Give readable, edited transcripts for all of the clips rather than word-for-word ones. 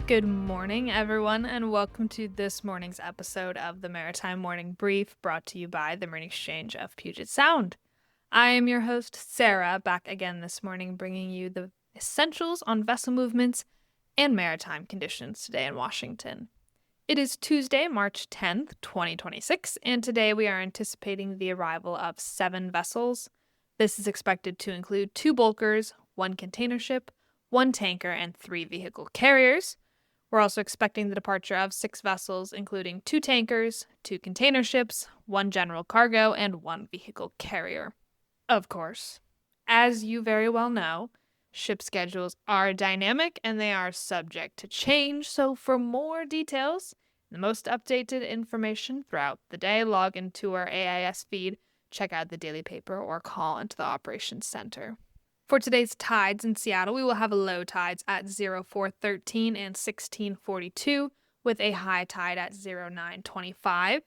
Good morning, everyone, and welcome to this morning's episode of the Maritime Morning Brief, brought to you by the Marine Exchange of Puget Sound. I am your host, Sarah, back again this morning, bringing you the essentials on vessel movements and maritime conditions today in Washington. It is Tuesday, March 10th, 2026, and today we are anticipating the arrival of 7 vessels. This is expected to include 2 bulkers, 1 container ship, 1 tanker, and 3 vehicle carriers. We're also expecting the departure of 6 vessels, including 2 tankers, 2 container ships, 1 general cargo, and 1 vehicle carrier. Of course, as you very well know, ship schedules are dynamic and they are subject to change, so for more details, the most updated information throughout the day, log into our AIS feed, check out the daily paper, or call into the operations center. For today's tides in Seattle, we will have low tides at 04:13 and 16:42, with a high tide at 09:25.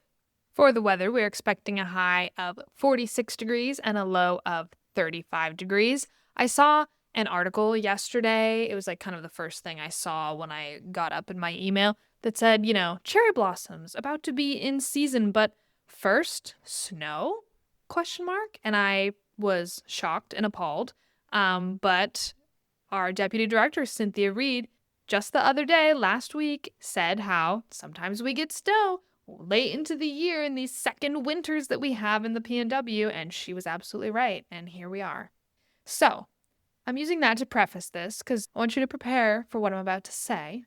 For the weather, we're expecting a high of 46 degrees and a low of 35 degrees. I saw an article yesterday. It was like kind of the first thing I saw when I got up in my email that said, cherry blossoms about to be in season, but first, snow? Question mark. And I was shocked and appalled. But our deputy director, Cynthia Reed, just the other day, last week, said how sometimes we get snow late into the year in these second winters that we have in the PNW, and she was absolutely right, and here we are. So, I'm using that to preface this because I want you to prepare for what I'm about to say,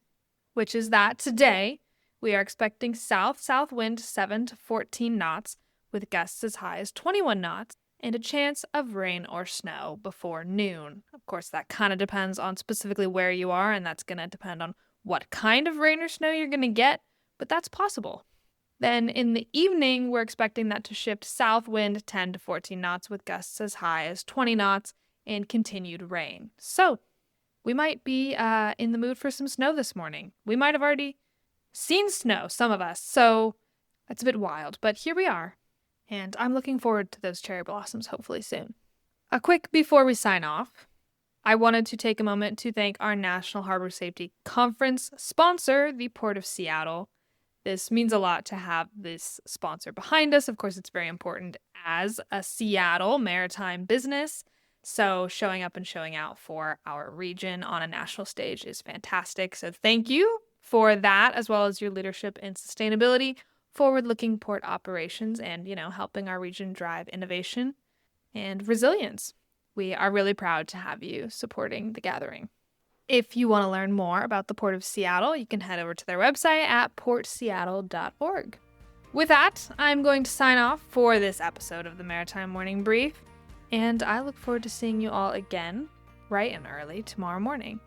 which is that today we are expecting south-south wind 7 to 14 knots with gusts as high as 21 knots. And a chance of rain or snow before noon. Of course, that kind of depends on specifically where you are, and that's going to depend on what kind of rain or snow you're going to get, but that's possible. Then in the evening, we're expecting that to shift south wind 10 to 14 knots with gusts as high as 20 knots and continued rain. So we might be in the mood for some snow this morning. We might have already seen snow, some of us, so that's a bit wild, but here we are. And I'm looking forward to those cherry blossoms hopefully soon. A quick before we sign off, I wanted to take a moment to thank our National Harbor Safety Conference sponsor, the Port of Seattle. This means a lot to have this sponsor behind us. Of course, it's very important as a Seattle maritime business. So showing up and showing out for our region on a national stage is fantastic. So thank you for that, as well as your leadership in sustainability, forward-looking port operations, and, helping our region drive innovation and resilience. We are really proud to have you supporting the gathering. If you want to learn more about the Port of Seattle, you can head over to their website at portseattle.org. With that, I'm going to sign off for this episode of the Maritime Morning Brief, and I look forward to seeing you all again bright and early tomorrow morning.